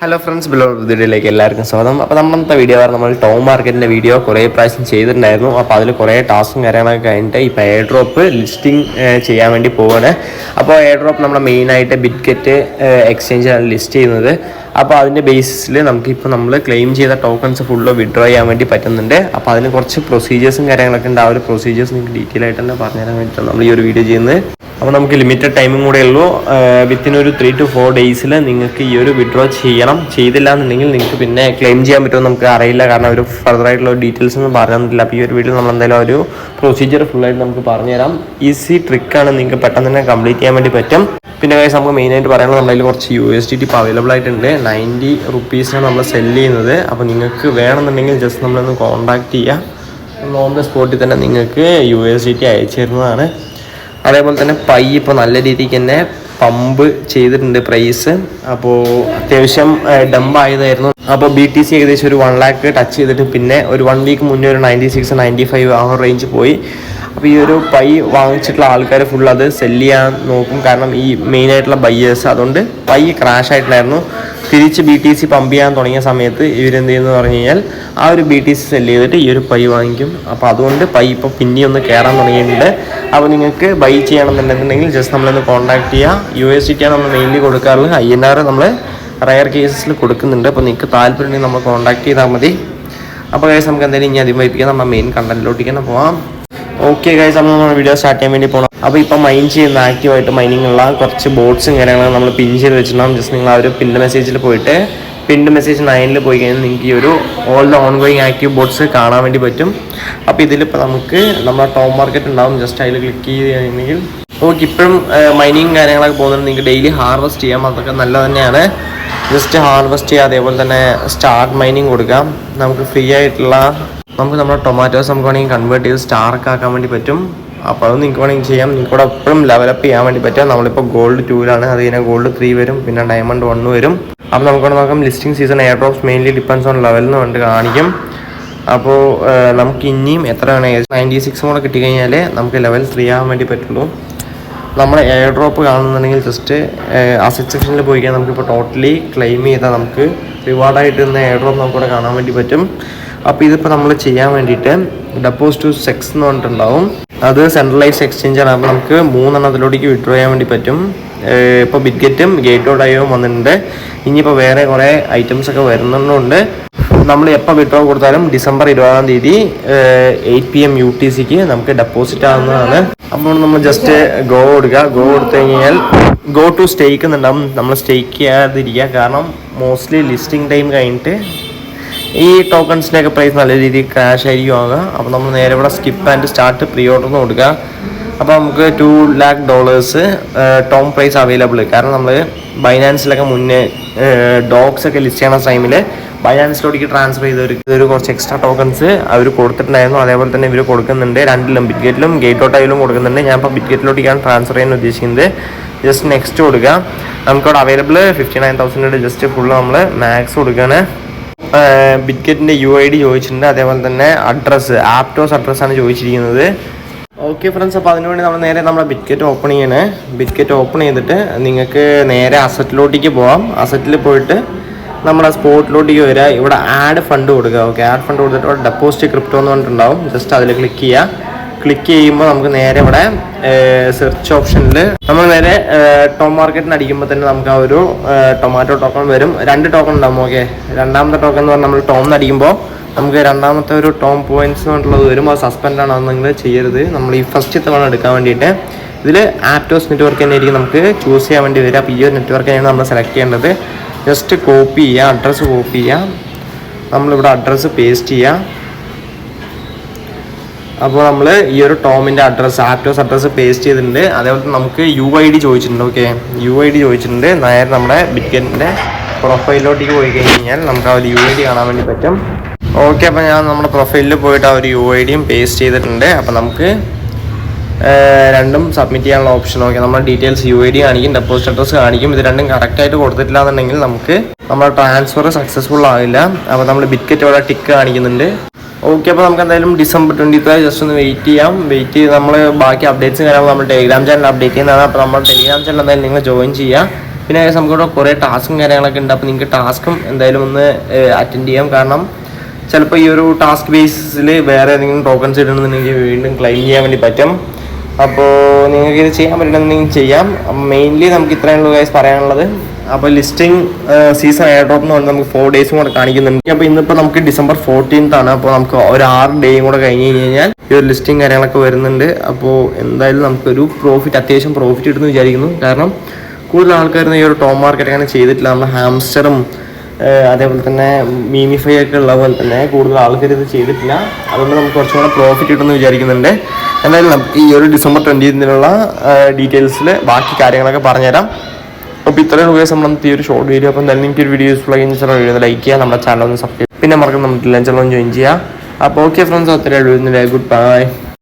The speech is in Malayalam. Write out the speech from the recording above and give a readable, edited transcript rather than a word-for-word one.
ഹലോ ഫ്രണ്ട്സ്, ബിലോ വീഡിയോയിലേക്ക് എല്ലാവർക്കും സ്വാഗതം. അപ്പോൾ നമ്മളത്തെ വീഡിയോ നമ്മൾ ടോം മാർക്കറ്റിൻ്റെ വീഡിയോ കുറേ പ്രാവശ്യം ചെയ്തിട്ടുണ്ടായിരുന്നു. അപ്പോൾ അതിൽ കുറേ ടാസ്കും കാര്യങ്ങളൊക്കെ കഴിഞ്ഞിട്ട് ഇപ്പോൾ എയർ ഡ്രോപ്പ് ലിസ്റ്റിംഗ് ചെയ്യാൻ വേണ്ടി പോവാണ്. അപ്പോൾ എയർ ഡ്രോപ്പ് നമ്മുടെ മെയിനായിട്ട് ബിറ്റ്ഗെറ്റ് എക്സ്ചേഞ്ചാണ് ലിസ്റ്റ് ചെയ്യുന്നത്. അപ്പോൾ അതിൻ്റെ ബേസിസിൽ നമുക്കിപ്പോൾ നമ്മൾ ക്ലെയിം ചെയ്ത ടോക്കൺസ് ഫുള്ള് വിഡ്രോ ചെയ്യാൻ വേണ്ടി പറ്റുന്നുണ്ട്. അപ്പോൾ അതിന് കുറച്ച് പ്രൊസീജിയേഴ്സും കാര്യങ്ങളൊക്കെ ഉണ്ട്. ആ ഒരു പ്രൊസീജിയേഴ്സ് നിങ്ങൾക്ക് ഡീറ്റെയിൽ ആയിട്ട് തന്നെ പറഞ്ഞുതരാൻ വേണ്ടിയിട്ടാണ് നമ്മൾ ഈ ഒരു വീഡിയോ ചെയ്യുന്നത്. അപ്പോൾ നമുക്ക് ലിമിറ്റഡ് ടൈമും കൂടെ ഉള്ളൂ. വിത്തിനൊരു 3 to 4 ഡേയ്സിൽ നിങ്ങൾക്ക് ഈ ഒരു വിഡ്രോ ചെയ്യണം. ചെയ്തില്ല എന്നുണ്ടെങ്കിൽ നിങ്ങൾക്ക് പിന്നെ ക്ലെയിം ചെയ്യാൻ പറ്റുമോ നമുക്ക് അറിയില്ല, കാരണം ഒരു ഫർദർ ആയിട്ടുള്ള ഡീറ്റെയിൽസ് ഒന്നും പറഞ്ഞു തന്നിട്ടില്ല. അപ്പോൾ ഈ ഒരു വീഡിയോ നമ്മൾ എന്തായാലും ഒരു പ്രൊസീജിയർ ഫുള്ളായിട്ട് നമുക്ക് പറഞ്ഞുതരാം. ഈസി ട്രിക്കാണ്, നിങ്ങൾക്ക് പെട്ടെന്ന് തന്നെ കംപ്ലീറ്റ് ചെയ്യാൻ വേണ്ടി പറ്റും. പിന്നെ നമുക്ക് മെയിനായിട്ട് പറയാനുള്ളത് നമ്മുടെ കയ്യിൽ കുറച്ച് USDT ഇപ്പോൾ അവൈലബിൾ ആയിട്ടുണ്ട്. 90 റുപ്പീസിനാണ് നമ്മൾ സെല്ല് ചെയ്യുന്നത്. അപ്പോൾ നിങ്ങൾക്ക് വേണമെന്നുണ്ടെങ്കിൽ ജസ്റ്റ് നമ്മളൊന്ന് കോൺടാക്ട് ചെയ്യുക. ഓൺ ദ സ്പോട്ടിൽ തന്നെ നിങ്ങൾക്ക് USDT അയച്ചു തരുന്നതാണ്. അതേപോലെ തന്നെ പൈ ഇപ്പോൾ നല്ല രീതിക്ക് തന്നെ പമ്പ് ചെയ്തിട്ടുണ്ട് പ്രൈസ്. അപ്പോൾ അത്യാവശ്യം ഡംപ് ആയതായിരുന്നു. അപ്പോൾ BTC ഏകദേശം ഒരു 1 lakh ടച്ച് ചെയ്തിട്ട് പിന്നെ ഒരു 1 week മുന്നേ ഒരു 96-95 ആ റേഞ്ച് പോയി. അപ്പോൾ ഈ ഒരു പൈ വാങ്ങിച്ചിട്ടുള്ള ആൾക്കാർ ഫുൾ അത് സെല്ല് ചെയ്യാൻ നോക്കും, കാരണം ഈ മെയിനായിട്ടുള്ള ബയ്യേഴ്സ്. അതുകൊണ്ട് പൈ ക്രാഷ് ആയിട്ടില്ലായിരുന്നു. തിരിച്ച് BTC പമ്പ് ചെയ്യാൻ തുടങ്ങിയ സമയത്ത് ഇവരെന്ത് ചെയ്യുന്നു പറഞ്ഞു കഴിഞ്ഞാൽ ആ ഒരു BTC സെല്ല് ചെയ്തിട്ട് ഈ ഒരു പൈ വാങ്ങിക്കും. അപ്പോൾ അതുകൊണ്ട് പൈ ഇപ്പോൾ പിന്നെ ഒന്ന് കയറാൻ തുടങ്ങിയിട്ടുണ്ട്. അപ്പോൾ നിങ്ങൾക്ക് ബൈ ചെയ്യണമെന്നുണ്ടെന്നുണ്ടെങ്കിൽ ജസ്റ്റ് നമ്മളൊന്ന് കോൺടാക്ട് ചെയ്യുക. USDT ആണ് നമ്മൾ മെയിൻലി കൊടുക്കാറുള്ളത്. INR നമ്മൾ റയർ കേസസിൽ കൊടുക്കുന്നുണ്ട്. അപ്പോൾ നിങ്ങൾക്ക് താല്പര്യമുണ്ടെങ്കിൽ നമ്മൾ കോൺടാക്ട് ചെയ്താൽ മതി. അപ്പോൾ ഗൈസ് നമുക്ക് എന്തായാലും ഇനി അധികം വൈപ്പിക്കാൻ നമ്മൾ മെയിൻ കണ്ടന്റിലോട്ടേക്ക് തന്നെ പോകാം. ഓക്കെ ഗൈസ്, അപ്പോൾ നമ്മൾ വീഡിയോ സ്റ്റാർട്ട് ചെയ്യാൻ വേണ്ടി പോകണം. അപ്പോൾ ഇപ്പോൾ മൈൻ ചെയ്യുന്ന ആക്റ്റീവായിട്ട് മൈനിങ് ഉള്ള കുറച്ച് ബോട്ട്സും കാര്യങ്ങളും നമ്മൾ പിൻ ചെയ്ത് വെച്ചിട്ടുണ്ടാകും. ജസ്റ്റ് നിങ്ങൾ ആ ഒരു പിൻ്റെ മെസ്സേജിൽ പോയിട്ട് പിൻ്റെ മെസ്സേജ് 9 പോയി കഴിഞ്ഞാൽ നിങ്ങൾക്ക് ഈ ഒരു all the ongoing active bots കാണാൻ വേണ്ടി പറ്റും. അപ്പോൾ ഇതിലിപ്പോൾ നമുക്ക് നമ്മുടെ ടോം മാർക്കറ്റ് ഉണ്ടാവും. ജസ്റ്റ് അതിൽ ക്ലിക്ക് ചെയ്ത് കഴിഞ്ഞെങ്കിൽ ഓക്കെ, ഇപ്പോഴും മൈനിങ് കാര്യങ്ങളൊക്കെ പോകുന്നുണ്ട്. നിങ്ങൾക്ക് ഡെയിലി ഹാർവെസ്റ്റ് ചെയ്യാം, അതൊക്കെ നല്ലത് തന്നെയാണ്. ജസ്റ്റ് ഹാർവെസ്റ്റ് ചെയ്യുക, അതേപോലെ തന്നെ സ്റ്റാർട്ട് മൈനിങ് കൊടുക്കാം. നമുക്ക് ഫ്രീ ആയിട്ടുള്ള നമ്മുടെ ടൊമാറ്റോസ് നമുക്ക് വേണമെങ്കിൽ കൺവേർട്ട് ചെയ്ത് സ്റ്റാർക്ക് ആക്കാൻ വേണ്ടി പറ്റും. അപ്പോൾ അത് നിങ്ങൾക്ക് വേണമെങ്കിൽ ചെയ്യാം. നിങ്ങൾക്ക് ഇവിടെ എപ്പോഴും ലെവലപ്പ് ചെയ്യാൻ വേണ്ടി പറ്റും. നമ്മളിപ്പോൾ ഗോൾഡ് 2 അത് കഴിഞ്ഞാൽ ഗോൾഡ് 3 വരും, പിന്നെ ഡയമണ്ട് 1 വരും. അപ്പോൾ നമുക്കിവിടെ നോക്കാം. Listing season air drops mainly depends on ലെവലിന് വേണ്ടി കാണിക്കും. അപ്പോൾ നമുക്ക് ഇനിയും എത്രയാണ് 96 കൂടെ കിട്ടിക്കഴിഞ്ഞാൽ നമുക്ക് ലെവൽ 3 ആകാൻ വേണ്ടി പറ്റുള്ളൂ. നമ്മൾ എയർ ഡ്രോപ്പ് കാണുന്നുണ്ടെങ്കിൽ ജസ്റ്റ് അസറ്റ് സെക്ഷനിൽ പോയി കഴിഞ്ഞാൽ നമുക്കിപ്പോൾ ടോട്ടലി ക്ലെയിം ചെയ്താൽ നമുക്ക് റിവാർഡായിട്ട് ഇന്ന് എയർ ഡ്രോപ്പ് നമുക്കിവിടെ കാണാൻ വേണ്ടി പറ്റും. അപ്പോൾ ഇതിപ്പോൾ നമ്മൾ ചെയ്യാൻ വേണ്ടിയിട്ട് ഡെപ്പോസിറ്റ് ടു സെക്സ് എന്ന് പറഞ്ഞിട്ടുണ്ടാവും. അത് സെൻട്രലൈസ്ഡ് എക്സ്ചേഞ്ചാണ്. അപ്പോൾ നമുക്ക് 3 എണ്ണത്തിലോട്ടേക്ക് വിഡ്രോ ചെയ്യാൻ വേണ്ടി പറ്റും. ഇപ്പോൾ ബിറ്റ്ഗെറ്റും ഗേറ്റ്.io വന്നിട്ടുണ്ട്. ഇനിയിപ്പോൾ വേറെ കുറേ ഐറ്റംസ് ഒക്കെ വരുന്നുണ്ട്. നമ്മൾ എപ്പോൾ വിഡ്രോ കൊടുത്താലും December 20 8 PM UTCക്ക് നമുക്ക് ഡെപ്പോസിറ്റ് ആവുന്നതാണ്. അപ്പോൾ നമ്മൾ ജസ്റ്റ് ഗോ കൊടുക്കുക. ഗോ കൊടുത്തു കഴിഞ്ഞാൽ ഗോ ടു സ്റ്റേക്ക് എന്നുണ്ടാവും. നമ്മൾ സ്റ്റേക്ക് ചെയ്യാതിരിക്കുക, കാരണം മോസ്റ്റ്ലി ലിസ്റ്റിംഗ് ടൈം കഴിഞ്ഞിട്ട് ഈ ടോക്കൺസിൻ്റെയൊക്കെ പ്രൈസ് നല്ല രീതിയിൽ ക്രാഷ് ആയിരിക്കും ആവുക. അപ്പോൾ നമ്മൾ നേരെ ഇവിടെ skip and start pre order എന്ന് കൊടുക്കുക. അപ്പോൾ നമുക്ക് $2 lakh ടോം പ്രൈസ് അവൈലബിൾ. കാരണം നമ്മൾ ബൈനാൻസിലൊക്കെ മുന്നേ ഡോഗ്സ് ഒക്കെ ലിസ്റ്റ് ചെയ്യണ ടൈമിൽ ബൈനാൻസിലോട്ടേക്ക് ട്രാൻസ്ഫർ ചെയ്തൊരു കുറച്ച് എക്സ്ട്രാ ടോക്കൺസ് അവർ കൊടുത്തിട്ടുണ്ടായിരുന്നു. അതേപോലെ തന്നെ ഇവർ കൊടുക്കുന്നുണ്ട് രണ്ടിലും, ബിറ്റ്ഗെറ്റിലും ഗേറ്റ്.ioയിലും കൊടുക്കുന്നുണ്ട്. ഞാൻ ഇപ്പോൾ ബിറ്റ്ഗെറ്റിലോട്ടേക്കാണ് ട്രാൻസ്ഫർ ചെയ്യാൻ ഉദ്ദേശിക്കുന്നത്. ജസ്റ്റ് നെക്സ്റ്റ് കൊടുക്കുക. നമുക്കവിടെ അവൈലബിൾ 59,000 ജസ്റ്റ് ഫുള്ള് നമ്മൾ മാക്സ് കൊടുക്കുകയാണ്. ബിറ്റ്ഗെറ്റിൻ്റെ UID ചോദിച്ചിട്ടുണ്ട്. അതേപോലെ തന്നെ അഡ്രസ്സ്, ആപ്റ്റോസ് അഡ്രസ്സാണ് ചോദിച്ചിരിക്കുന്നത്. ഓക്കെ ഫ്രണ്ട്സ്, അപ്പോൾ അതിനുവേണ്ടി നമ്മൾ നേരെ നമ്മുടെ ബിറ്റ്ഗെറ്റ് ഓപ്പൺ ചെയ്യണേ. ബിറ്റ്ഗെറ്റ് ഓപ്പൺ ചെയ്തിട്ട് നിങ്ങൾക്ക് നേരെ അസറ്റിലോട്ടേക്ക് പോകാം. അസറ്റിൽ പോയിട്ട് നമ്മുടെ സ്പോട്ടിലോട്ടേക്ക് വരിക. ഇവിടെ ആഡ് ഫണ്ട് കൊടുക്കുക. ഓക്കെ, ആഡ് ഫണ്ട് കൊടുത്തിട്ട് ഇവിടെ ഡെപ്പോസിറ്റ് ക്രിപ്റ്റോ എന്ന് പറഞ്ഞിട്ടുണ്ടാവും. ജസ്റ്റ് അതിൽ ക്ലിക്ക് ചെയ്യുക. ക്ലിക്ക് ചെയ്യുമ്പോൾ നമുക്ക് നേരെ ഇവിടെ സെർച്ച് ഓപ്ഷനിൽ നമ്മൾ നേരെ ടോം മാർക്കറ്റിന് അടിക്കുമ്പോൾ തന്നെ നമുക്ക് ആ ഒരു ടൊമാറ്റോ ടോക്കൺ വരും. 2 ടോക്കൺ ഉണ്ടാവും. ഓക്കെ, രണ്ടാമത്തെ ടോക്കൺ എന്ന് പറഞ്ഞാൽ നമ്മൾ ടോം അടിക്കുമ്പോൾ നമുക്ക് രണ്ടാമത്തെ ഒരു ടോം പോയിന്റ്സ് എന്നുള്ളത് വരും. അത് സസ്പെൻഡാണ്, അത് നിങ്ങൾ ചെയ്യരുത്. നമ്മൾ ഈ ഫസ്റ്റ് തവണ എടുക്കാൻ വേണ്ടിയിട്ട് ഇതിൽ ആപ്റ്റോസ് നെറ്റ്വർക്ക് തന്നെ ആയിരിക്കും നമുക്ക് ചൂസ് ചെയ്യാൻ വേണ്ടി വരിക. അപ്പോൾ ഈ ഒരു നെറ്റ്വർക്ക് തന്നെയാണ് നമ്മൾ സെലക്ട് ചെയ്യേണ്ടത്. ജസ്റ്റ് കോപ്പി ചെയ്യുക, അഡ്രസ്സ് കോപ്പി ചെയ്യുക. നമ്മളിവിടെ അഡ്രസ്സ് പേസ്റ്റ് ചെയ്യുക. അപ്പോൾ നമ്മൾ ഈ ഒരു ടോമിൻ്റെ അഡ്രസ്സ്, ആപ്റ്റോസ് അഡ്രസ്സ് പേസ്റ്റ് ചെയ്തിട്ടുണ്ട്. അതേപോലെ നമുക്ക് UID ചോദിച്ചിട്ടുണ്ട്. ഓക്കെ, UID ചോദിച്ചിട്ടുണ്ട്. നേരെ നമ്മുടെ ബിറ്റ്ഗെറ്റിൻ്റെ പ്രൊഫൈലിലോട്ടേക്ക് പോയി കഴിഞ്ഞാൽ നമുക്ക് ആ ഒരു UID കാണാൻ വേണ്ടി പറ്റും. ഓക്കെ, അപ്പോൾ ഞാൻ നമ്മുടെ പ്രൊഫൈലിൽ പോയിട്ട് ആ ഒരു UIDയും പേസ്റ്റ് ചെയ്തിട്ടുണ്ട്. അപ്പോൾ നമുക്ക് രണ്ടും സബ്മിറ്റ് ചെയ്യാനുള്ള ഓപ്ഷൻ. ഓക്കെ, നമ്മുടെ ഡീറ്റെയിൽസ് UID കാണിക്കും, ഡെപ്പോസിറ്റ് അഡ്രസ്സ് കാണിക്കും. ഇത് രണ്ടും കറക്റ്റായിട്ട് കൊടുത്തിട്ടില്ല എന്നുണ്ടെങ്കിൽ നമുക്ക് നമ്മുടെ ട്രാൻസ്ഫർ സക്സസ്ഫുൾ ആവില്ല. അപ്പോൾ നമ്മൾ ബിറ്റ്ഗെറ്റ് ഇവിടെ ടിക്ക് കാണിക്കുന്നുണ്ട്. ഓക്കെ, അപ്പോൾ നമുക്ക് എന്തായാലും December 23 ജസ്റ്റ് ഒന്ന് വെയിറ്റ് ചെയ്ത് നമ്മൾ ബാക്കി അപ്ഡേറ്റ്സ് കാര്യങ്ങൾ നമ്മൾ ടെലിഗ്രാം ചാനൽ അപ്ഡേറ്റ് ചെയ്യുന്നതാണ്. അപ്പോൾ നമ്മുടെ ടെലിഗ്രാം ചാനൽ എന്തായാലും നിങ്ങൾ ജോയിൻ ചെയ്യുക. പിന്നെ നമുക്കിവിടെ കുറേ ടാസ്കും കാര്യങ്ങളൊക്കെ ഉണ്ട്. അപ്പോൾ നിങ്ങൾക്ക് ടാസ്കും എന്തായാലും ഒന്ന് അറ്റൻഡ് ചെയ്യാം. കാരണം ചിലപ്പോൾ ഈ ഒരു ടാസ്ക് ബേസിസിൽ വേറെ ഏതെങ്കിലും ടോക്കൺസ് ഇടണമെന്നുണ്ടെങ്കിൽ വീണ്ടും ക്ലെയിം ചെയ്യാൻ വേണ്ടി പറ്റും. അപ്പോൾ നിങ്ങൾക്ക് ഇത് ചെയ്യാൻ പറ്റണമെന്നുണ്ടെങ്കിൽ ചെയ്യാം. മെയിൻലി നമുക്ക് ഇത്രയുള്ള ഗൈസ് പറയാനുള്ളത്. അപ്പോൾ ലിസ്റ്റിംഗ് സീസൺ എയർ ഡ്രോപ്പ് എന്ന് പറഞ്ഞാൽ നമുക്ക് 4 ഡേയ്സും കൂടെ കാണിക്കുന്നുണ്ട്. അപ്പോൾ ഇന്നിപ്പോൾ നമുക്ക് December 14th ആണ്. അപ്പോൾ നമുക്ക് ഒരു 6 ഡേയും കൂടെ കഴിഞ്ഞ് കഴിഞ്ഞാൽ ഈ ഒരു ലിസ്റ്റിംഗ് കാര്യങ്ങളൊക്കെ വരുന്നുണ്ട്. അപ്പോൾ എന്തായാലും നമുക്കൊരു അത്യാവശ്യം പ്രോഫിറ്റ് കിട്ടുമെന്ന് വിചാരിക്കുന്നു. കാരണം കൂടുതൽ ആൾക്കാരൊന്നും ഈ ഒരു ടോം മാർക്കറ്റ് അങ്ങനെ ചെയ്തിട്ടില്ല. നമ്മൾ ഹാംസ്റ്ററും അതേപോലെ തന്നെ മീമിഫൈ ഒക്കെ ഉള്ള പോലെ തന്നെ കൂടുതൽ ആൾക്കാർ ഇത് ചെയ്തിട്ടില്ല. അതുകൊണ്ട് നമുക്ക് കുറച്ചും കൂടെ പ്രോഫിറ്റ് കിട്ടുമെന്ന് വിചാരിക്കുന്നുണ്ട്. എന്തായാലും നമുക്ക് ഈ ഒരു December 20th ഡീറ്റെയിൽസിൽ ബാക്കി കാര്യങ്ങളൊക്കെ പറഞ്ഞുതരാം. അപ്പോൾ ഇത്രയും രൂപ നമ്മളത്തെ ഈ ഒരു ഷോർട്ട് വീഡിയോ. അപ്പോൾ എന്തായാലും നിങ്ങൾക്ക് ഒരു വീഡിയോ യൂസ്ഫുൾ ആയി വീഡിയോ ലൈക്ക് ചെയ്യുക, നമ്മുടെ ചാനൽ ഒന്ന് സബ്സ്ക്രൈബ്, പിന്നെ മറക്കും നമ്മുടെ ചാനൽ ജോയിൻ ചെയ്യുക. അപ്പോൾ ഓക്കെ ഫ്രണ്ട്സ്, ഒത്തിരി ഗുഡ് ബൈ.